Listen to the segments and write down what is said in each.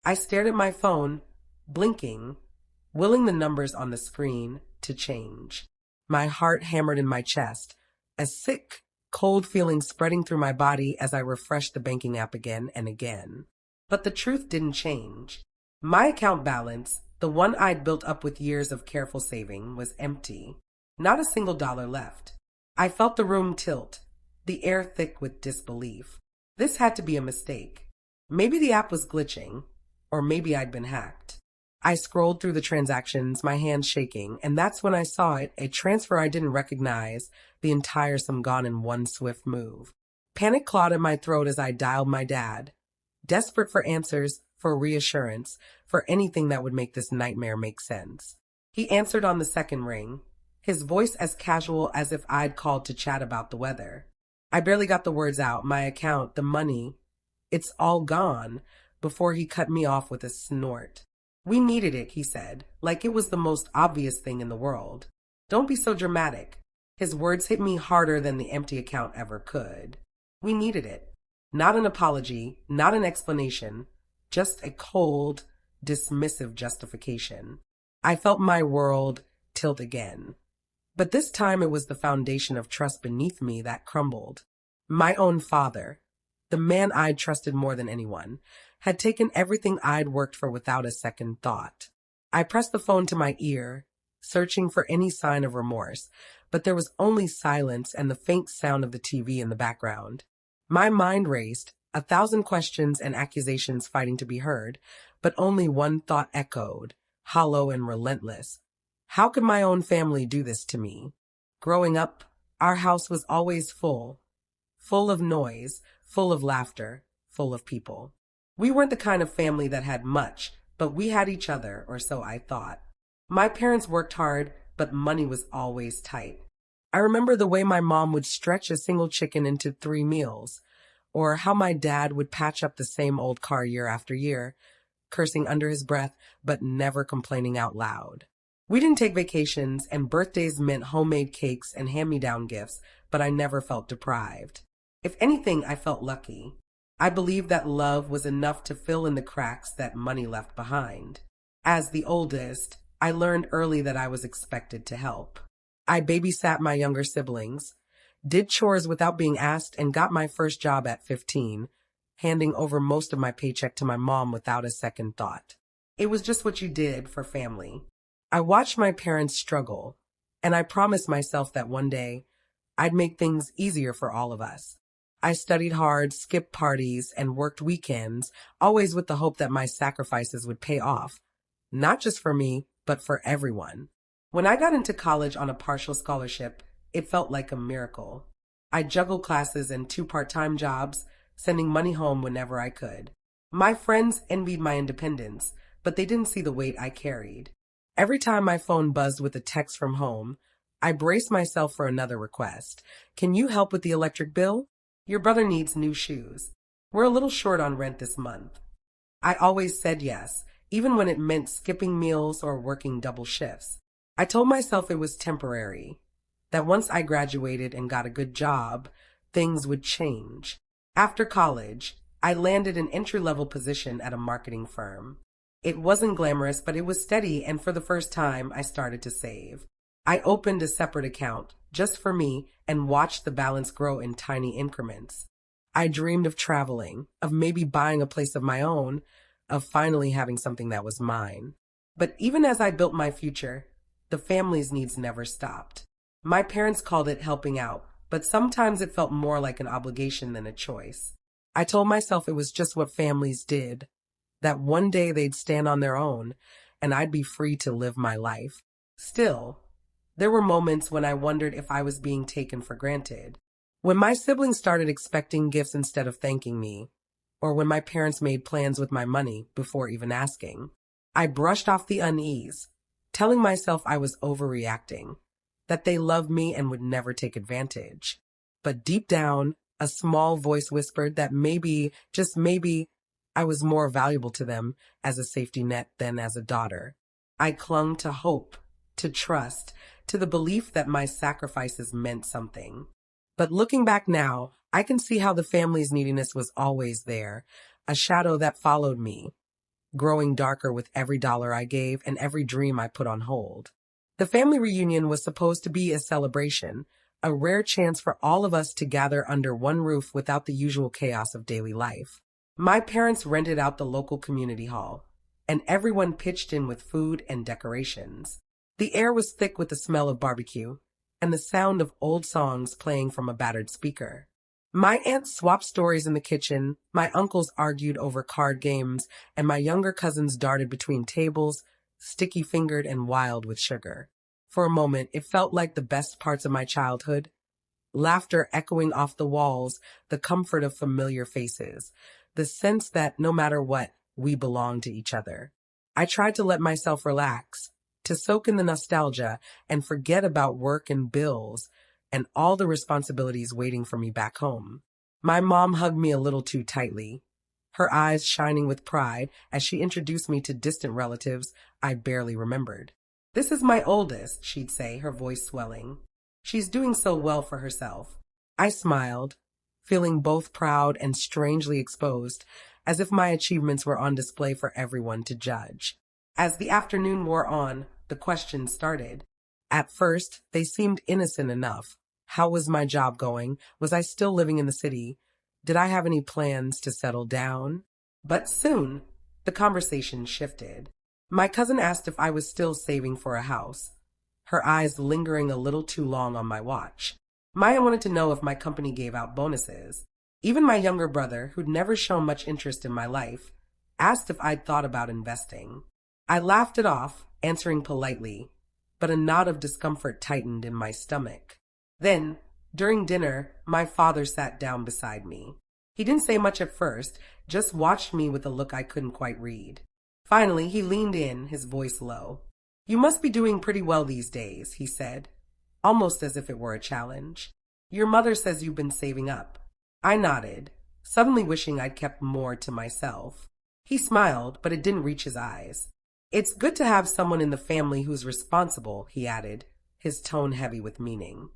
I stared at my phone, blinking, willing the numbers on the screen to change. My heart hammered in my chest, a sick, cold feeling spreading through my body as I refreshed the banking app again and again. But the truth didn't change. My account balance, the one I'd built up with years of careful saving, was empty. Not a single dollar left. I felt the room tilt, the air thick with disbelief. This had to be a mistake. Maybe the app was glitching, or maybe I'd been hacked. I scrolled through the transactions, my hands shaking, and that's when I saw it, a transfer I didn't recognize, the entire sum gone in one swift move. Panic clawed at my throat as I dialed my dad, desperate for answers, for reassurance, for anything that would make this nightmare make sense. He answered on the second ring, his voice as casual as if I'd called to chat about the weather. I barely got the words out, my account, the money, it's all gone, before he cut me off with a snort. We needed it, he said, like it was the most obvious thing in the world. Don't be so dramatic. His words hit me harder than the empty account ever could. We needed it. Not an apology, not an explanation, just a cold, dismissive justification. I felt my world tilt again. But this time it was the foundation of trust beneath me that crumbled. My own father, the man I'd trusted more than anyone, had taken everything I'd worked for without a second thought. I pressed the phone to my ear, searching for any sign of remorse, but there was only silence and the faint sound of the TV in the background. My mind raced, 1,000 questions and accusations fighting to be heard, but only one thought echoed, hollow and relentless. How could my own family do this to me? Growing up, our house was always full of noise, full of laughter, full of people. We weren't the kind of family that had much, but we had each other, or so I thought. My parents worked hard, but money was always tight. I remember the way my mom would stretch a single chicken into 3 meals, or how my dad would patch up the same old car year after year, cursing under his breath, but never complaining out loud. We didn't take vacations, and birthdays meant homemade cakes and hand-me-down gifts, but I never felt deprived. If anything, I felt lucky. I believed that love was enough to fill in the cracks that money left behind. As the oldest, I learned early that I was expected to help. I babysat my younger siblings, did chores without being asked, and got my first job at 15, handing over most of my paycheck to my mom without a second thought. It was just what you did for family. I watched my parents struggle, and I promised myself that one day I'd make things easier for all of us. I studied hard, skipped parties, and worked weekends, always with the hope that my sacrifices would pay off, not just for me, but for everyone. When I got into college on a partial scholarship, it felt like a miracle. I juggled classes and 2 part-time jobs, sending money home whenever I could. My friends envied my independence, but they didn't see the weight I carried. Every time my phone buzzed with a text from home, I braced myself for another request. Can you help with the electric bill? Your brother needs new shoes. We're a little short on rent this month. I always said yes, even when it meant skipping meals or working double shifts. I told myself it was temporary, that once I graduated and got a good job, things would change. After college, I landed an entry-level position at a marketing firm. It wasn't glamorous, but it was steady, and for the first time, I started to save. I opened a separate account, just for me, and watched the balance grow in tiny increments. I dreamed of traveling, of maybe buying a place of my own, of finally having something that was mine. But even as I built my future, the family's needs never stopped. My parents called it helping out, but sometimes it felt more like an obligation than a choice. I told myself it was just what families did, that one day they'd stand on their own, and I'd be free to live my life. Still, there were moments when I wondered if I was being taken for granted. When my siblings started expecting gifts instead of thanking me, or when my parents made plans with my money before even asking, I brushed off the unease, telling myself I was overreacting, that they loved me and would never take advantage. But deep down, a small voice whispered that maybe, just maybe, I was more valuable to them as a safety net than as a daughter. I clung to hope, to trust, to the belief that my sacrifices meant something. But looking back now, I can see how the family's neediness was always there, a shadow that followed me, growing darker with every dollar I gave and every dream I put on hold. The family reunion was supposed to be a celebration, a rare chance for all of us to gather under one roof without the usual chaos of daily life. My parents rented out the local community hall, and everyone pitched in with food and decorations. The air was thick with the smell of barbecue and the sound of old songs playing from a battered speaker. My aunts swapped stories in the kitchen, my uncles argued over card games, and my younger cousins darted between tables, sticky-fingered and wild with sugar. For a moment, it felt like the best parts of my childhood. Laughter echoing off the walls, the comfort of familiar faces, the sense that no matter what, we belong to each other. I tried to let myself relax, to soak in the nostalgia and forget about work and bills and all the responsibilities waiting for me back home. My mom hugged me a little too tightly, her eyes shining with pride as she introduced me to distant relatives I barely remembered. "This is my oldest," she'd say, her voice swelling. "She's doing so well for herself." I smiled, feeling both proud and strangely exposed, as if my achievements were on display for everyone to judge. As the afternoon wore on, the questions started. At first, they seemed innocent enough. How was my job going? Was I still living in the city? Did I have any plans to settle down? But soon, the conversation shifted. My cousin asked if I was still saving for a house, her eyes lingering a little too long on my watch. Maya wanted to know if my company gave out bonuses. Even my younger brother, who'd never shown much interest in my life, asked if I'd thought about investing. I laughed it off, answering politely, but a knot of discomfort tightened in my stomach. Then, during dinner, my father sat down beside me. He didn't say much at first, just watched me with a look I couldn't quite read. Finally, he leaned in, his voice low. "You must be doing pretty well these days," he said, almost as if it were a challenge. "Your mother says you've been saving up." I nodded, suddenly wishing I'd kept more to myself. He smiled, but it didn't reach his eyes. "It's good to have someone in the family who's responsible," he added, his tone heavy with meaning.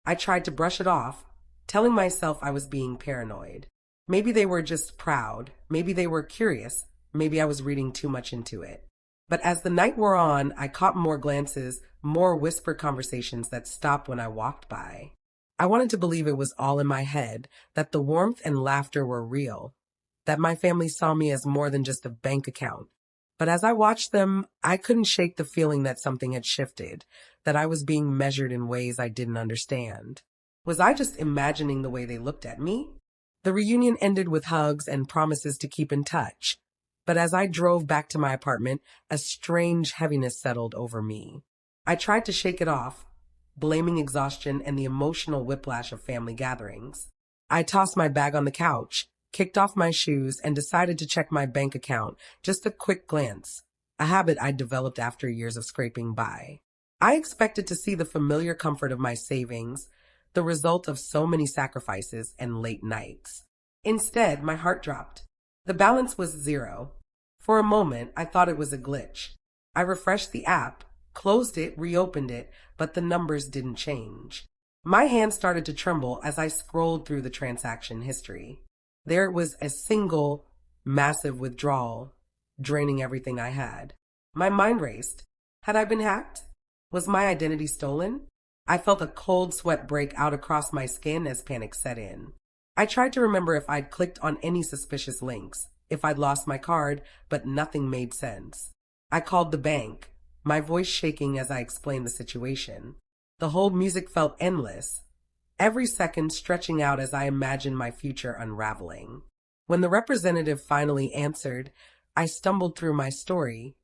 I tried to brush it off, telling myself I was being paranoid. Maybe they were just proud, maybe they were curious, maybe I was reading too much into it. But as the night wore on, I caught more glances, more whispered conversations that stopped when I walked by. I wanted to believe it was all in my head, that the warmth and laughter were real, that my family saw me as more than just a bank account. But as I watched them, I couldn't shake the feeling that something had shifted, that I was being measured in ways I didn't understand. Was I just imagining the way they looked at me? The reunion ended with hugs and promises to keep in touch. But as I drove back to my apartment, a strange heaviness settled over me. I tried to shake it off, blaming exhaustion and the emotional whiplash of family gatherings. I tossed my bag on the couch, kicked off my shoes, and decided to check my bank account, just a quick glance, a habit I'd developed after years of scraping by. I expected to see the familiar comfort of my savings, the result of so many sacrifices and late nights. Instead, my heart dropped. The balance was 0. For a moment, I thought it was a glitch. I refreshed the app, closed it, reopened it, but the numbers didn't change. My hand started to tremble as I scrolled through the transaction history. There was a single, massive withdrawal, draining everything I had. My mind raced. Had I been hacked? Was my identity stolen? I felt a cold sweat break out across my skin as panic set in. I tried to remember if I'd clicked on any suspicious links, if I'd lost my card, but nothing made sense. I called the bank, my voice shaking as I explained the situation. The hold music felt endless, every second stretching out as I imagined my future unraveling. When the representative finally answered, I stumbled through my story,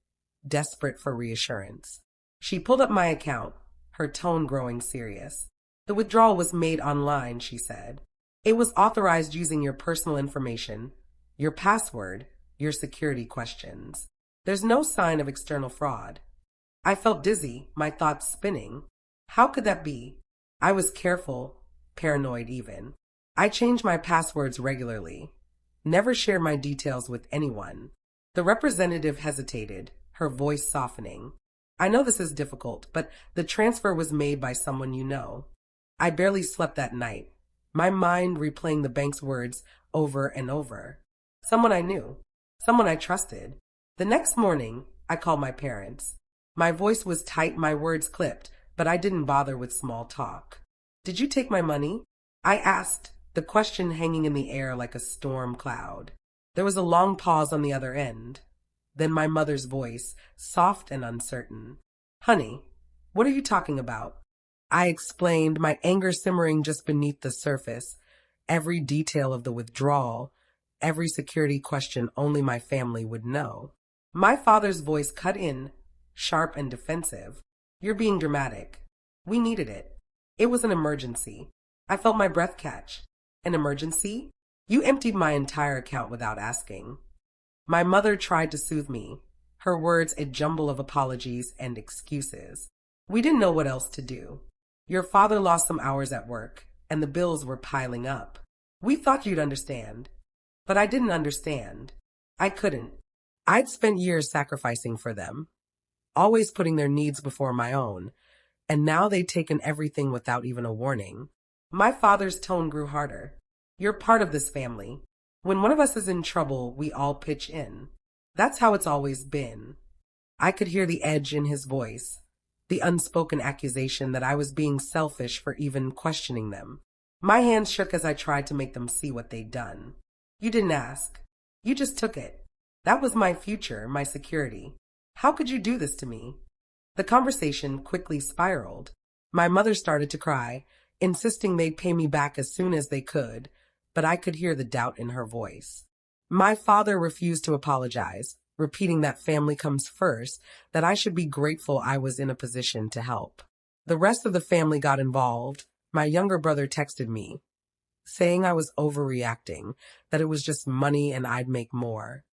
desperate for reassurance. She pulled up my account, her tone growing serious. "The withdrawal was made online," she said. "It was authorized using your personal information, your password, your security questions. There's no sign of external fraud." I felt dizzy, my thoughts spinning. How could that be? I was careful, paranoid even. I changed my passwords regularly, never shared my details with anyone. The representative hesitated, her voice softening. "I know this is difficult, but the transfer was made by someone you know." I barely slept that night, my mind replaying the bank's words over and over. Someone I knew, someone I trusted. The next morning, I called my parents. My voice was tight, my words clipped, but I didn't bother with small talk. Did you take my money? I asked, the question hanging in the air like a storm cloud. There was a long pause on the other end. Then my mother's voice, soft and uncertain. Honey, what are you talking about? I explained, my anger simmering just beneath the surface. Every detail of the withdrawal, every security question only my family would know. My father's voice cut in, sharp and defensive. You're being dramatic. We needed it. It was an emergency. I felt my breath catch. An emergency? You emptied my entire account without asking. My mother tried to soothe me, her words a jumble of apologies and excuses. We didn't know what else to do. Your father lost some hours at work, and the bills were piling up. We thought you'd understand. But I didn't understand. I couldn't. I'd spent years sacrificing for them, always putting their needs before my own, and now they'd taken everything without even a warning. My father's tone grew harder. You're part of this family. When one of us is in trouble, we all pitch in. That's how it's always been. I could hear the edge in his voice, the unspoken accusation that I was being selfish for even questioning them. My hands shook as I tried to make them see what they'd done. You didn't ask. You just took it. That was my future, my security. How could you do this to me? The conversation quickly spiraled. My mother started to cry, insisting they'd pay me back as soon as they could, but I could hear the doubt in her voice. My father refused to apologize, repeating that family comes first, that I should be grateful I was in a position to help. The rest of the family got involved. My younger brother texted me, saying I was overreacting, that it was just money and I'd make more.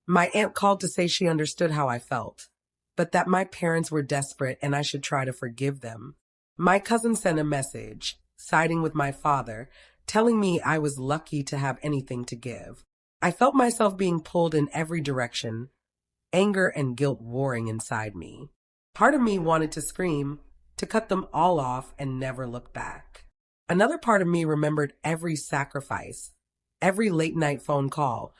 My aunt called to say she understood how I felt, but that my parents were desperate and I should try to forgive them. My cousin sent a message, siding with my father, telling me I was lucky to have anything to give. I felt myself being pulled in every direction, anger and guilt warring inside me. Part of me wanted to scream, to cut them all off and never look back. Another part of me remembered every sacrifice, every late-night phone call,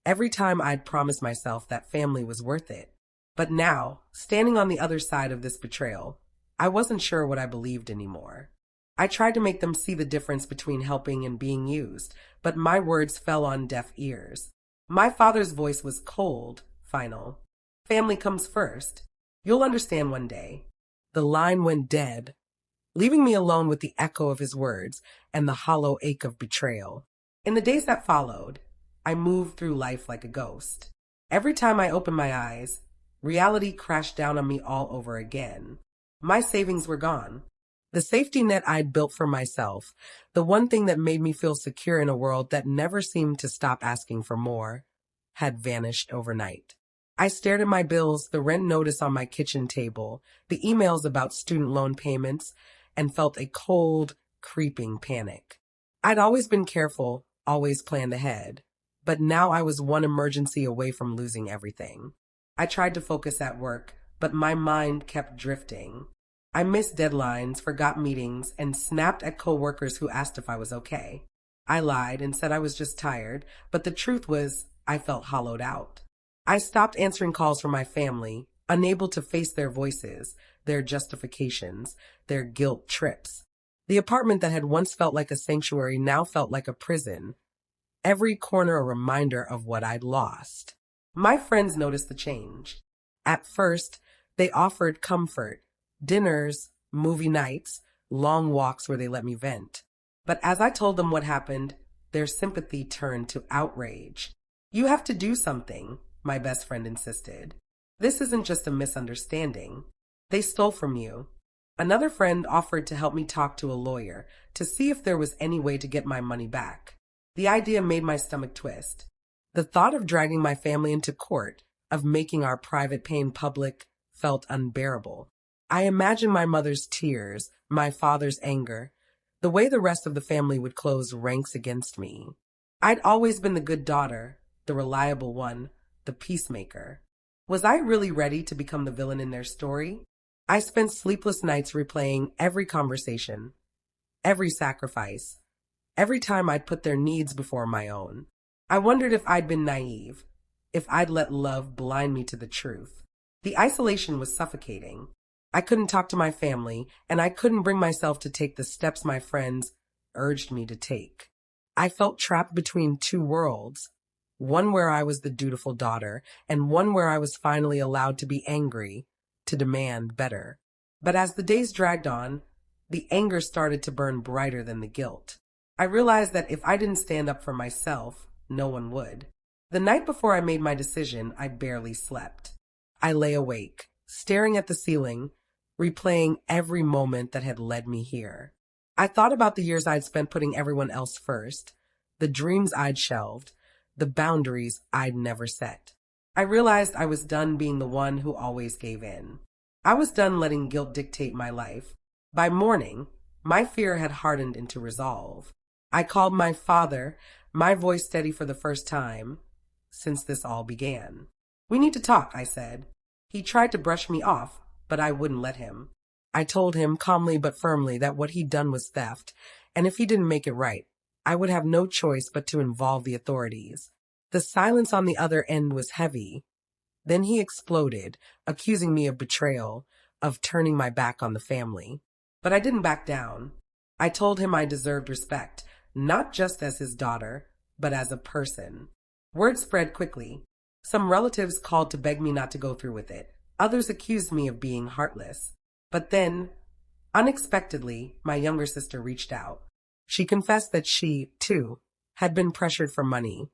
every time I'd promised myself that family was worth it. But now, standing on the other side of this betrayal, I wasn't sure what I believed anymore. I tried to make them see the difference between helping and being used, but my words fell on deaf ears. My father's voice was cold, final. Family comes first. You'll understand one day. The line went dead, leaving me alone with the echo of his words and the hollow ache of betrayal. In the days that followed, I moved through life like a ghost. Every time I opened my eyes, reality crashed down on me all over again. My savings were gone. The safety net I'd built for myself, the one thing that made me feel secure in a world that never seemed to stop asking for more, had vanished overnight. I stared at my bills, the rent notice on my kitchen table, the emails about student loan payments, and felt a cold, creeping panic. I'd always been careful, always planned ahead, but now I was one emergency away from losing everything. I tried to focus at work, but my mind kept drifting. I missed deadlines, forgot meetings, and snapped at coworkers who asked if I was okay. I lied and said I was just tired, but the truth was I felt hollowed out. I stopped answering calls from my family, unable to face their voices, their justifications, their guilt trips. The apartment that had once felt like a sanctuary now felt like a prison. Every corner a reminder of what I'd lost. My friends noticed the change. At first, they offered comfort, dinners, movie nights, long walks where they let me vent. But as I told them what happened, their sympathy turned to outrage. You have to do something, my best friend insisted. This isn't just a misunderstanding. They stole from you. Another friend offered to help me talk to a lawyer to see if there was any way to get my money back. The idea made my stomach twist. The thought of dragging my family into court, of making our private pain public, felt unbearable. I imagined my mother's tears, my father's anger, the way the rest of the family would close ranks against me. I'd always been the good daughter, the reliable one, the peacemaker. Was I really ready to become the villain in their story? I spent sleepless nights replaying every conversation, every sacrifice, every time I'd put their needs before my own. I wondered if I'd been naive, if I'd let love blind me to the truth. The isolation was suffocating. I couldn't talk to my family, and I couldn't bring myself to take the steps my friends urged me to take. I felt trapped between two worlds, one where I was the dutiful daughter, and one where I was finally allowed to be angry, to demand better. But as the days dragged on, the anger started to burn brighter than the guilt. I realized that if I didn't stand up for myself, no one would. The night before I made my decision, I barely slept. I lay awake, staring at the ceiling, replaying every moment that had led me here. I thought about the years I'd spent putting everyone else first, the dreams I'd shelved, the boundaries I'd never set. I realized I was done being the one who always gave in. I was done letting guilt dictate my life. By morning, my fear had hardened into resolve. I called my father, my voice steady for the first time since this all began. "We need to talk," I said. He tried to brush me off, but I wouldn't let him. I told him calmly but firmly that what he'd done was theft, and if he didn't make it right, I would have no choice but to involve the authorities. The silence on the other end was heavy. Then he exploded, accusing me of betrayal, of turning my back on the family. But I didn't back down. I told him I deserved respect, not just as his daughter, but as a person. Word spread quickly. Some relatives called to beg me not to go through with it. Others accused me of being heartless. But then, unexpectedly, my younger sister reached out. She confessed that she, too, had been pressured for money,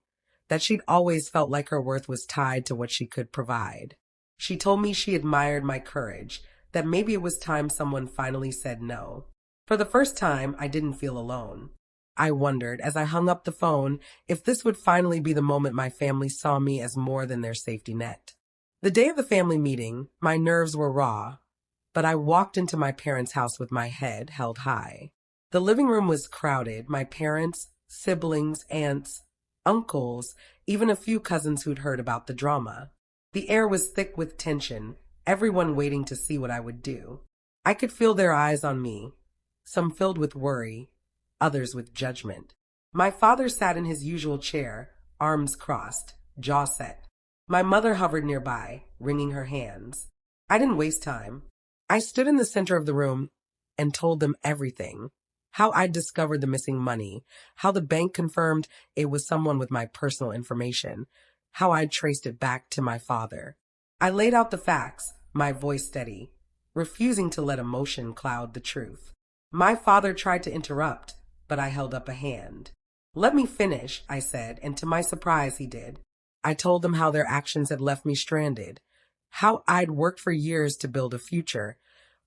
that she'd always felt like her worth was tied to what she could provide. She told me she admired my courage, that maybe it was time someone finally said no. For the first time, I didn't feel alone. I wondered, as I hung up the phone, if this would finally be the moment my family saw me as more than their safety net. The day of the family meeting, my nerves were raw, but I walked into my parents' house with my head held high. The living room was crowded, my parents, siblings, aunts, uncles, even a few cousins who'd heard about the drama. The air was thick with tension, everyone waiting to see what I would do. I could feel their eyes on me, some filled with worry, others with judgment. My father sat in his usual chair, arms crossed, jaw set. My mother hovered nearby, wringing her hands. I didn't waste time. I stood in the center of the room and told them everything. How I'd discovered the missing money, how the bank confirmed it was someone with my personal information, how I'd traced it back to my father. I laid out the facts, my voice steady, refusing to let emotion cloud the truth. My father tried to interrupt, but I held up a hand. "Let me finish," I said, and to my surprise he did. I told them how their actions had left me stranded, how I'd worked for years to build a future,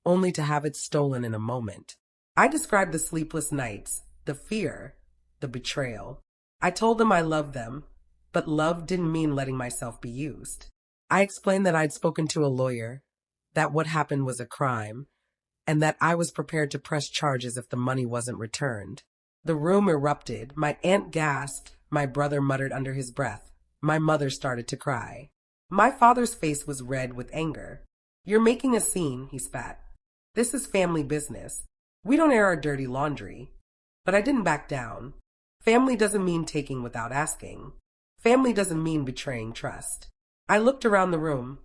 only to have it stolen in a moment. I described the sleepless nights, the fear, the betrayal. I told them I loved them, but love didn't mean letting myself be used. I explained that I'd spoken to a lawyer, that what happened was a crime, and that I was prepared to press charges if the money wasn't returned. The room erupted. My aunt gasped. My brother muttered under his breath. My mother started to cry. My father's face was red with anger. "You're making a scene," he spat. "This is family business. We don't air our dirty laundry." But I didn't back down. Family doesn't mean taking without asking. Family doesn't mean betraying trust. I looked around the room,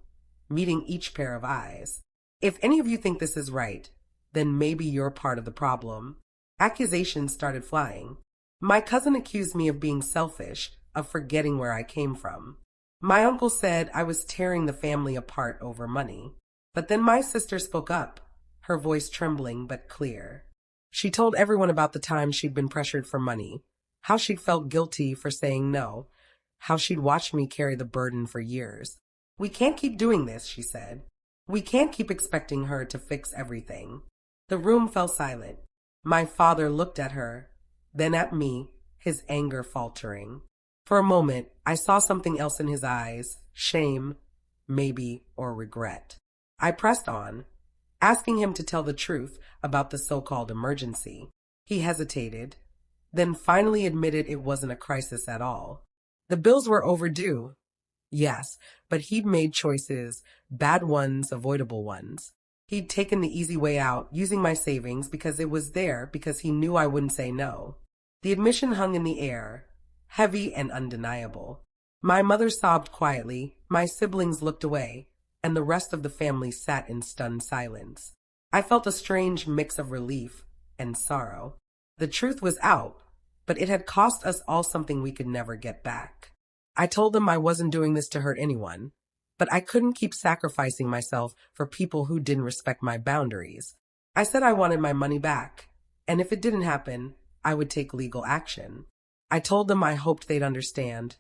meeting each pair of eyes. If any of you think this is right, then maybe you're part of the problem. Accusations started flying. My cousin accused me of being selfish, of forgetting where I came from. My uncle said I was tearing the family apart over money. But then my sister spoke up, her voice trembling but clear. She told everyone about the time she'd been pressured for money, how she'd felt guilty for saying no, how she'd watched me carry the burden for years. "We can't keep doing this," she said. "We can't keep expecting her to fix everything." The room fell silent. My father looked at her, then at me, his anger faltering. For a moment, I saw something else in his eyes, shame, maybe, or regret. I pressed on, asking him to tell the truth about the so-called emergency. He hesitated, then finally admitted it wasn't a crisis at all. The bills were overdue. Yes, but he'd made choices, bad ones, avoidable ones. He'd taken the easy way out, using my savings because it was there, because he knew I wouldn't say no. The admission hung in the air, heavy and undeniable. My mother sobbed quietly, my siblings looked away, and the rest of the family sat in stunned silence. I felt a strange mix of relief and sorrow. The truth was out, but it had cost us all something we could never get back. I told them I wasn't doing this to hurt anyone, but I couldn't keep sacrificing myself for people who didn't respect my boundaries. I said I wanted my money back, and if it didn't happen, I would take legal action. I told them I hoped they'd understand,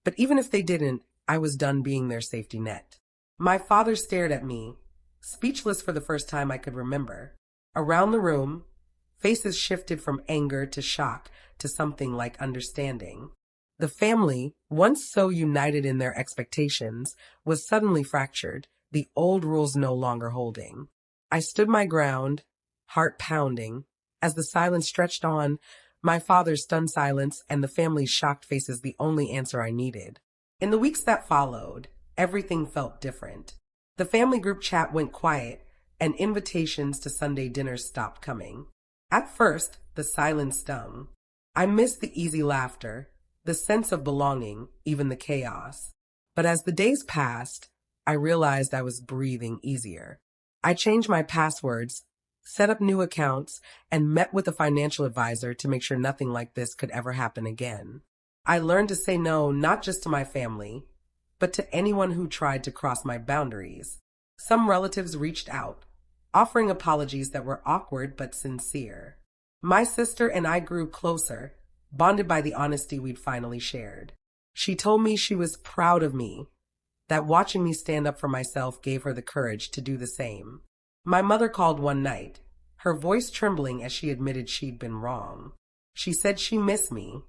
but even if they didn't, I was done being their safety net. My father stared at me, speechless for the first time I could remember. Around the room, faces shifted from anger to shock to something like understanding. The family, once so united in their expectations, was suddenly fractured, the old rules no longer holding. I stood my ground, heart pounding. As the silence stretched on, my father's stunned silence and the family's shocked faces the only answer I needed. In the weeks that followed, everything felt different. The family group chat went quiet, and invitations to Sunday dinners stopped coming. At first, the silence stung. I missed the easy laughter, the sense of belonging, even the chaos. But as the days passed, I realized I was breathing easier. I changed my passwords, set up new accounts, and met with a financial advisor to make sure nothing like this could ever happen again. I learned to say no not just to my family, but to anyone who tried to cross my boundaries. Some relatives reached out, offering apologies that were awkward but sincere. My sister and I grew closer, bonded by the honesty we'd finally shared. She told me she was proud of me, that watching me stand up for myself gave her the courage to do the same. My mother called one night, her voice trembling as she admitted she'd been wrong. She said she missed me,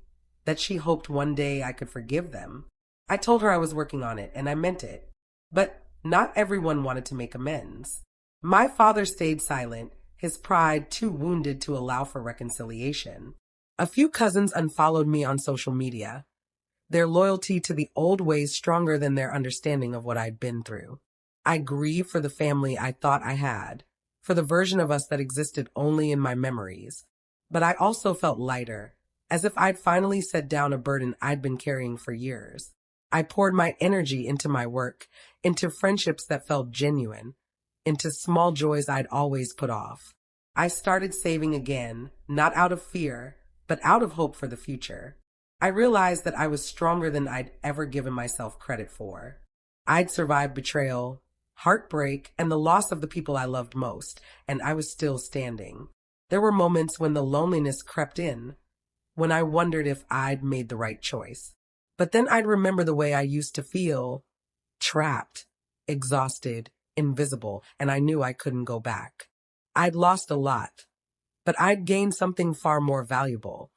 that she hoped one day I could forgive them. I told her I was working on it, and I meant it. But not everyone wanted to make amends. My father stayed silent, his pride too wounded to allow for reconciliation. A few cousins unfollowed me on social media, their loyalty to the old ways stronger than their understanding of what I'd been through. I grieved for the family I thought I had, for the version of us that existed only in my memories. But I also felt lighter, as if I'd finally set down a burden I'd been carrying for years. I poured my energy into my work, into friendships that felt genuine, into small joys I'd always put off. I started saving again, not out of fear, but out of hope for the future. I realized that I was stronger than I'd ever given myself credit for. I'd survived betrayal, heartbreak, and the loss of the people I loved most, and I was still standing. There were moments when the loneliness crept in, when I wondered if I'd made the right choice. But then I'd remember the way I used to feel, trapped, exhausted, invisible, and I knew I couldn't go back. I'd lost a lot, but I'd gained something far more valuable.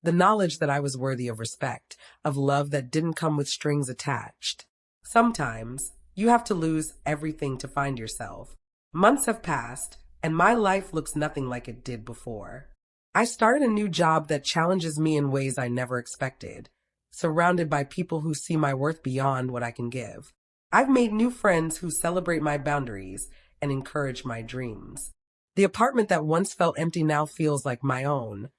The knowledge that I was worthy of respect, of love that didn't come with strings attached. Sometimes, you have to lose everything to find yourself. Months have passed, and my life looks nothing like it did before. I started a new job that challenges me in ways I never expected, surrounded by people who see my worth beyond what I can give. I've made new friends who celebrate my boundaries and encourage my dreams. The apartment that once felt empty now feels like my own,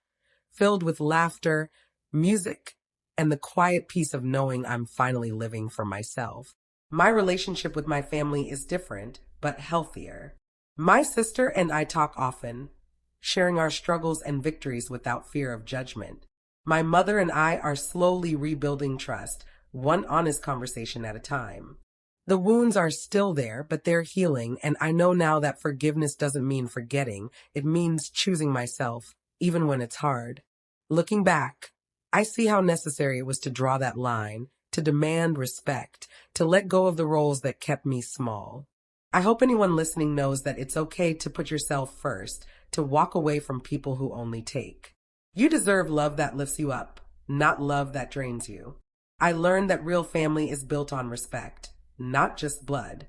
filled with laughter, music, and the quiet peace of knowing I'm finally living for myself. My relationship with my family is different, but healthier. My sister and I talk often, sharing our struggles and victories without fear of judgment. My mother and I are slowly rebuilding trust, one honest conversation at a time. The wounds are still there, but they're healing, and I know now that forgiveness doesn't mean forgetting. It means choosing myself, even when it's hard. Looking back, I see how necessary it was to draw that line, to demand respect, to let go of the roles that kept me small. I hope anyone listening knows that it's okay to put yourself first, to walk away from people who only take. You deserve love that lifts you up, not love that drains you. I learned that real family is built on respect, not just blood.